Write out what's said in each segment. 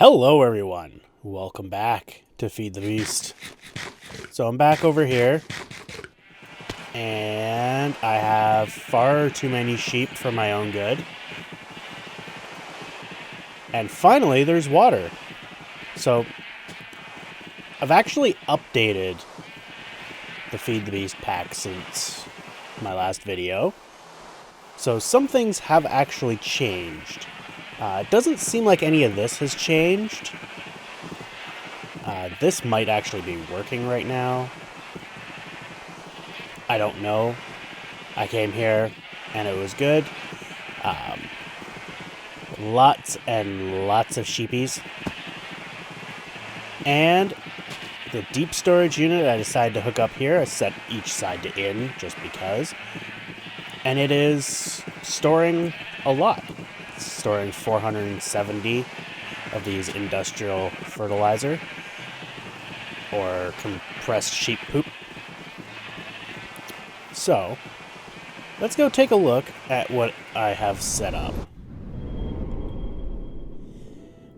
Hello everyone, welcome back to Feed the Beast. So I'm back over here, and I have far too many sheep for my own good. And finally there's water. So I've actually updated the Feed the Beast pack since my last video. So some things have actually changed. It doesn't seem like any of this has changed. This might actually be working right now. I don't know. I came here and it was good. Lots and lots of sheepies. And the deep storage unit I decided to hook up here. I set each side to in just because. And it is storing a lot. It's storing 470 of these industrial fertilizer or compressed sheep poop. So, let's go take a look at what I have set up.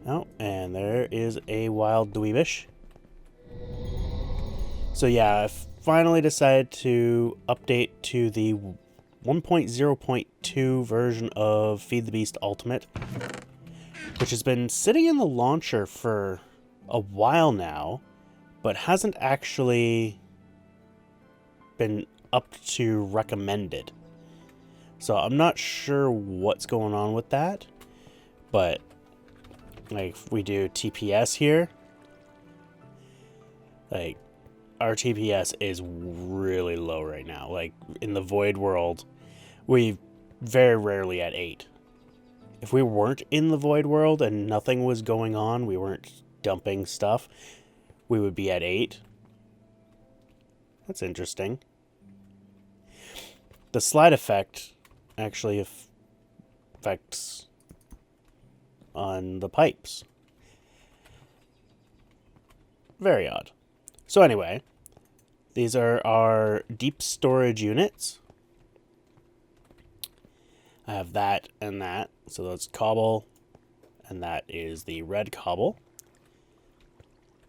Oh, and there is a wild dweebish. So yeah, I finally decided to update to the 1.0.2 version of Feed the Beast Ultimate, which has been sitting in the launcher for a while now, but hasn't actually been up to recommended. So I'm not sure what's going on with that, but like if we do TPS here, like our TPS is really low right now. Like in the void world, we very rarely at 8. If we weren't in the void world and nothing was going on, we weren't dumping stuff, we would be at 8. That's interesting. The slide effect actually affects on the pipes. Very odd. So anyway, these are our deep storage units. I have that and that. So that's cobble, and that is the red cobble.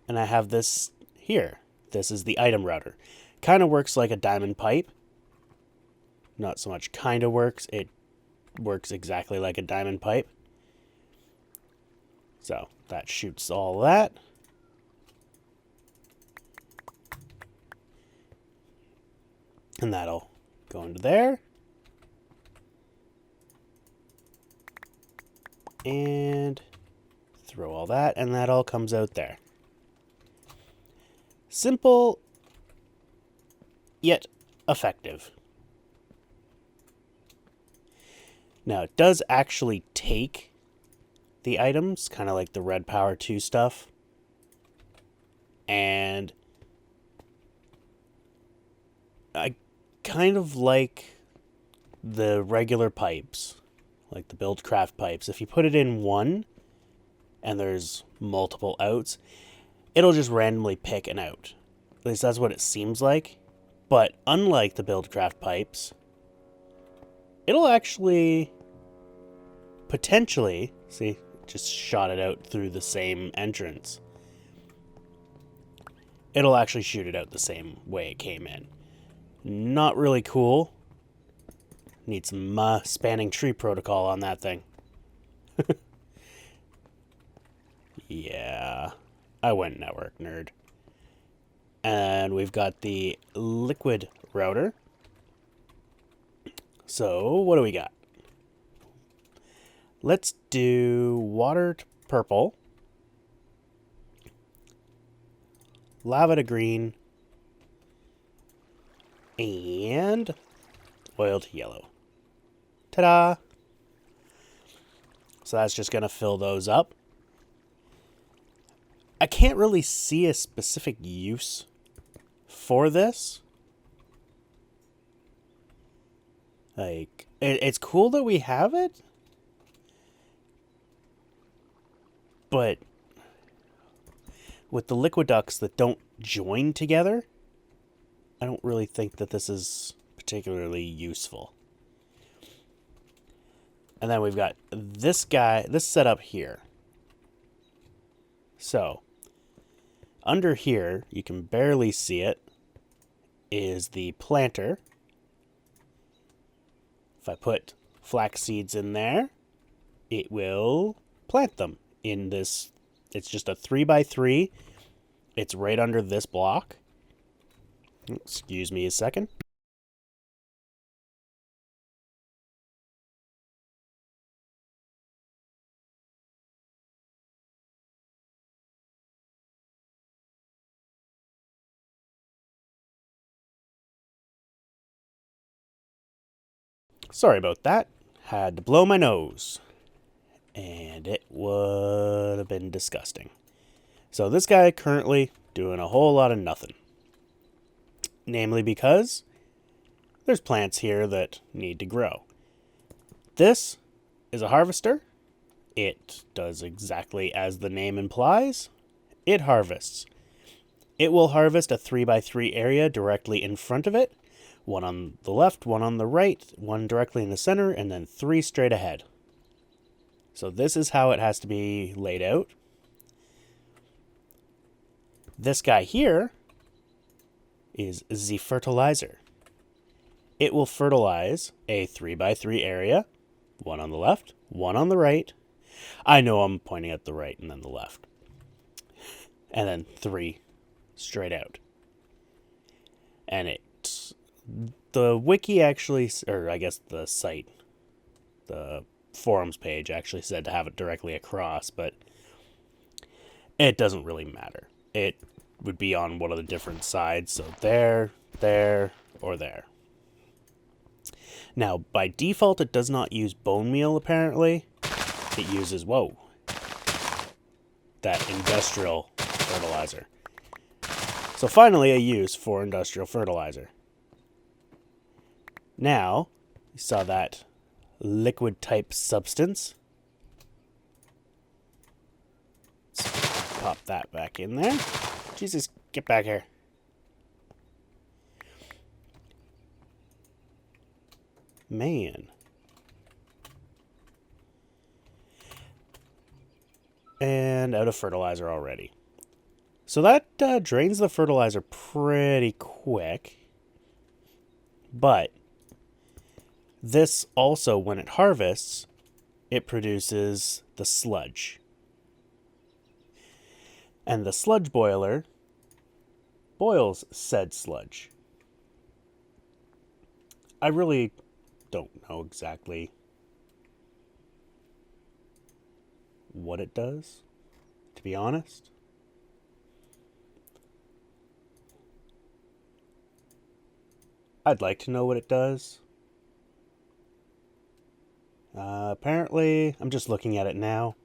And I have this here. This is the item router. Kind of works like a diamond pipe. Not so much kind of works. It works exactly like a diamond pipe. So that shoots all that. And that'll go into there. And throw all that, and that all comes out there. Simple, yet effective. Now, it does actually take the items, kind of like the Red Power 2 stuff, and I kind of like the regular pipes, like the Buildcraft pipes. If you put it in one and there's multiple outs, it'll just randomly pick an out. At least that's what it seems like. But unlike the Buildcraft pipes, it'll actually potentially, see, just shot it out through the same entrance. It'll actually shoot it out the same way it came in. Not really cool. Need some spanning tree protocol on that thing. Yeah, I went network nerd. And we've got the liquid router. So what do we got? Let's do water to purple, lava to green, and oil to yellow. Ta-da! So that's just going to fill those up. I can't really see a specific use for this. Like, it's cool that we have it, but with the liquid ducts that don't join together, I don't really think that this is particularly useful. And then we've got this guy, this setup here. So, under here, you can barely see it, is the planter. If I put flax seeds in there, it will plant them in this. It's just a 3x3. It's right under this block. Excuse me a second. Sorry about that. Had to blow my nose. And it would have been disgusting. So this guy currently doing a whole lot of nothing. Namely because there's plants here that need to grow. This is a harvester. It does exactly as the name implies. It harvests. It will harvest a 3x3 area directly in front of it. One on the left, one on the right, one directly in the center, and then 3 straight ahead. So this is how it has to be laid out. This guy here is the fertilizer. It will fertilize a 3x3 area, one on the left, one on the right. I know I'm pointing at the right and then the left. And then 3 straight out. And the wiki actually, or I guess the site, the forums page actually said to have it directly across, but it doesn't really matter. It would be on one of the different sides, so there, or there. Now, by default, it does not use bone meal, apparently. It uses, that industrial fertilizer. So finally, a use for industrial fertilizer. Now, you saw that liquid type substance. Let's pop that back in there. Jesus, get back here. Man. And out of fertilizer already. So that drains the fertilizer pretty quick. But this also, when it harvests, it produces the sludge. And the sludge boiler boils said sludge. I really don't know exactly what it does, to be honest. I'd like to know what it does. Apparently, I'm just looking at it now.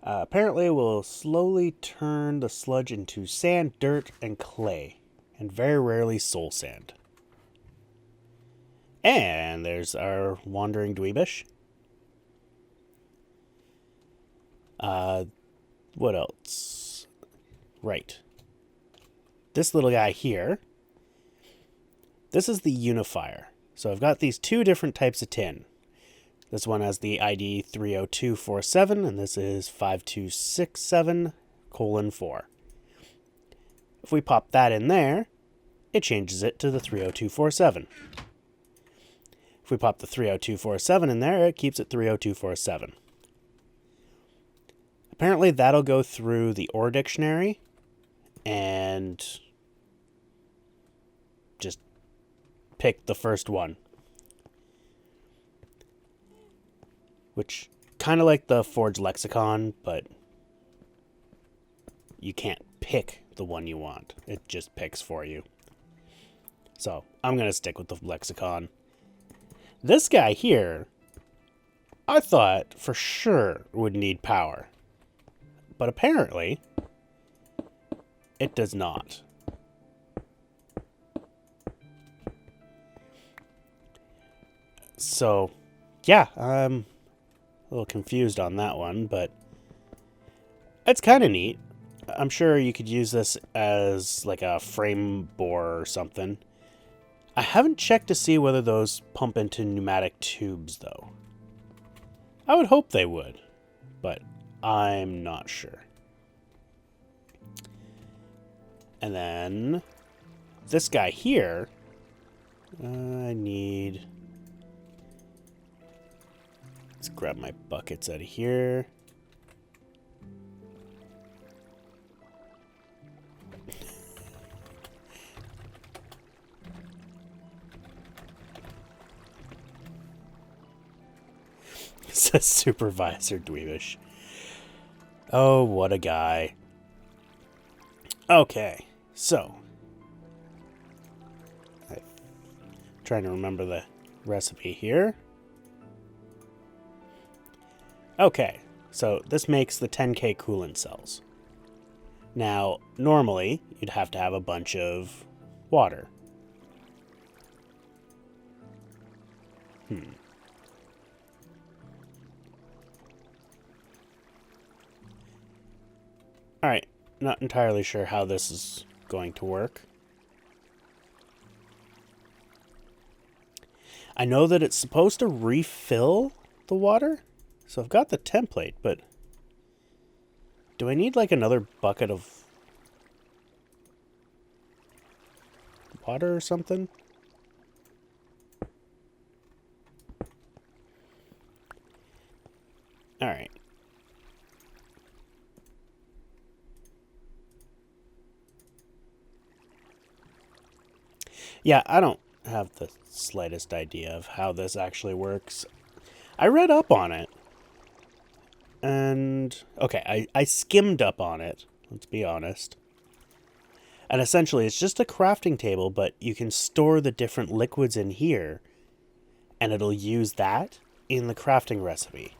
Apparently, it will slowly turn the sludge into sand, dirt, and clay, and very rarely soul sand. And there's our wandering dweebish. What else? Right. This little guy here. This is the unifier. So I've got these 2 different types of tin. This one has the ID 30247, and this is 5267:4. If we pop that in there, it changes it to the 30247. If we pop the 30247 in there, it keeps it 30247. Apparently that'll go through the ore dictionary and just pick the first one. Which, kind of like the Forge lexicon, but you can't pick the one you want. It just picks for you. So, I'm going to stick with the lexicon. This guy here, I thought for sure would need power. But apparently, it does not. So, yeah, I'm a little confused on that one, but it's kind of neat. I'm sure you could use this as like a frame bore or something. I haven't checked to see whether those pump into pneumatic tubes, though. I would hope they would, but I'm not sure. And then this guy here, I need... Let's grab my buckets out of here. Says Supervisor Dweebish. Oh, what a guy. Okay, so. I'm trying to remember the recipe here. Okay, so this makes the 10K coolant cells. Now, normally, you'd have to have a bunch of water. Alright, not entirely sure how this is going to work. I know that it's supposed to refill the water, so I've got the template, but do I need like another bucket of water or something? Alright. Yeah, I don't have the slightest idea of how this actually works. I read up on it. And, okay, I skimmed up on it, let's be honest. And essentially, it's just a crafting table, but you can store the different liquids in here, and it'll use that in the crafting recipe.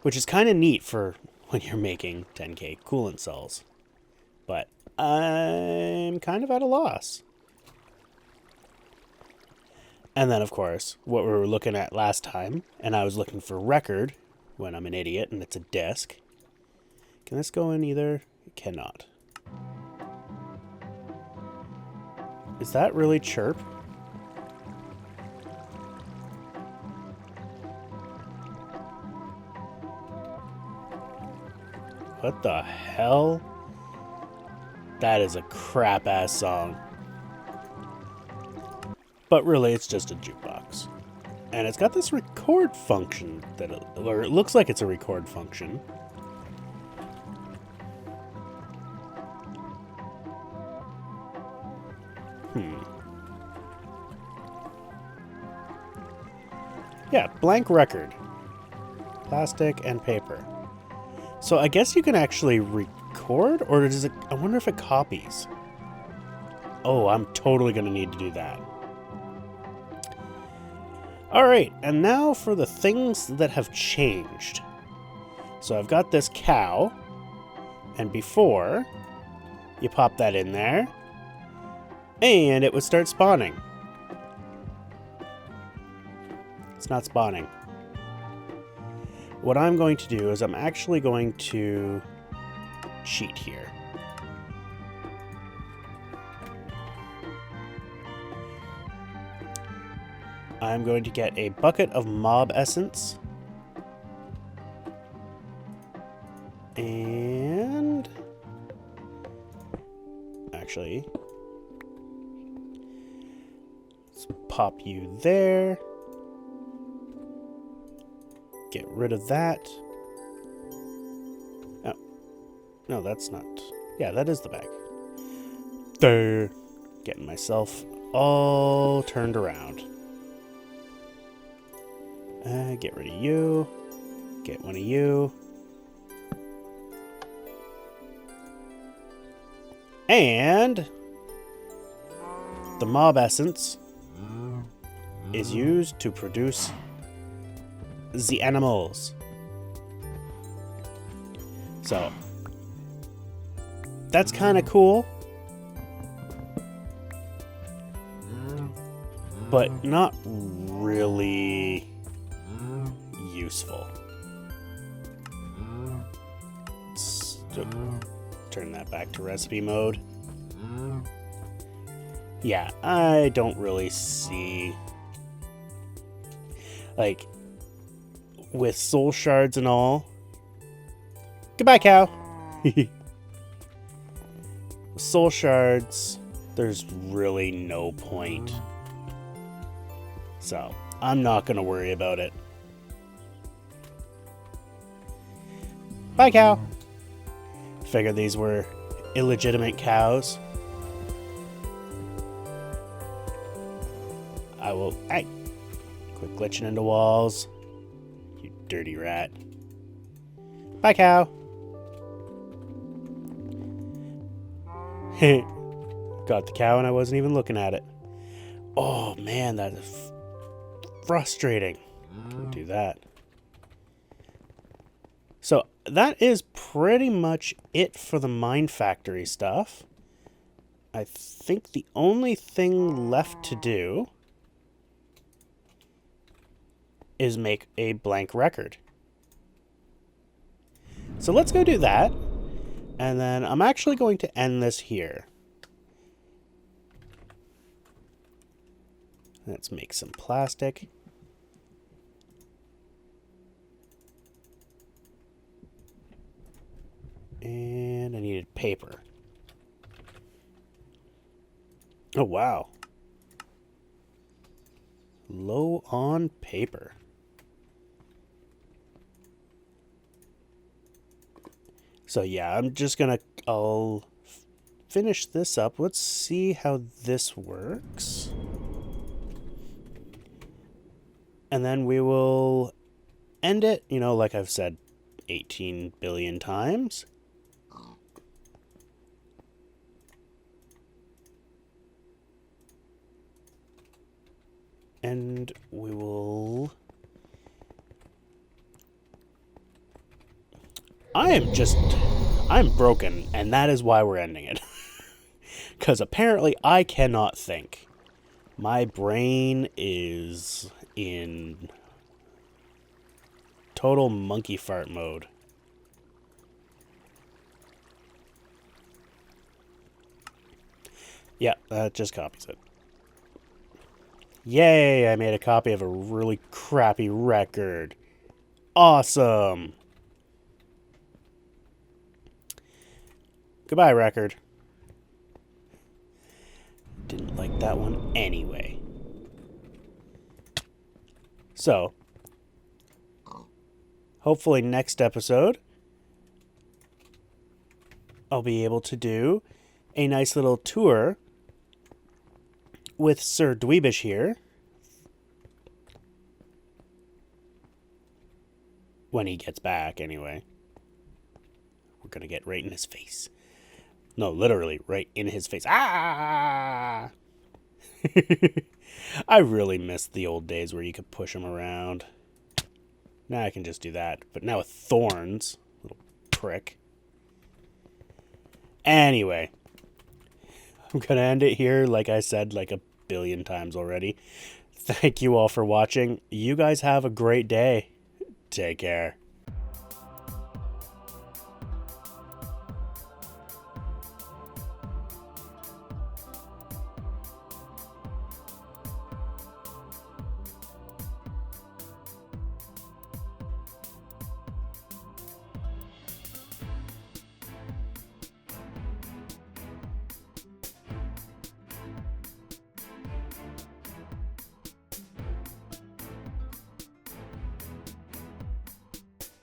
Which is kind of neat for when you're making 10K coolant cells. But I'm kind of at a loss. And then, of course, what we were looking at last time, and I was looking for record, when I'm an idiot, and it's a disk. Can this go in either? It cannot. Is that really chirp? What the hell? That is a crap-ass song. But really, it's just a jukebox. And it's got this record function, or it looks like it's a record function. Yeah, blank record. Plastic and paper. So I guess you can actually record, or does it... I wonder if it copies. Oh, I'm totally going to need to do that. Alright, and now for the things that have changed. So I've got this cow, and before, you pop that in there, and it would start spawning. It's not spawning. What I'm going to do is I'm actually going to cheat here. I'm going to get a bucket of mob essence. And... actually... let's pop you there. Get rid of that. Oh. No, that's not... yeah, that is the bag. There. Getting myself all turned around. Get rid of you. Get one of you. And the mob essence is used to produce the animals. So that's kind of cool, but not really useful. Let's turn that back to recipe mode. Yeah, I don't really see, like, with soul shards and all. Goodbye, cow. With soul shards, there's really no point. So, I'm not going to worry about it. Bye, cow. Figured these were illegitimate cows. I will... Hey! Quit glitching into walls. You dirty rat. Bye, cow. Got the cow and I wasn't even looking at it. Oh, man, that is frustrating. Can't do that. So, that is pretty much it for the MineFactory stuff. I think the only thing left to do is make a blank record. So let's go do that. And then I'm actually going to end this here. Let's make some plastic. And I needed paper. Oh, wow. Low on paper. So yeah, I'm just gonna, I'll finish this up. Let's see how this works. And then we will end it, you know, like I've said 18 billion times. And we will... I'm broken, and that is why we're ending it. Because apparently I cannot think. My brain is in total monkey fart mode. Yeah, that just copies it. Yay, I made a copy of a really crappy record. Awesome. Goodbye, record. Didn't like that one anyway. So, hopefully next episode, I'll be able to do a nice little tour with Sir Dweebish here. When he gets back, anyway. We're gonna get right in his face. No, literally, right in his face. Ah! I really miss the old days where you could push him around. Now I can just do that. But now with thorns. Little prick. Anyway. I'm going to end it here, like I said, like a billion times already. Thank you all for watching. You guys have a great day. Take care.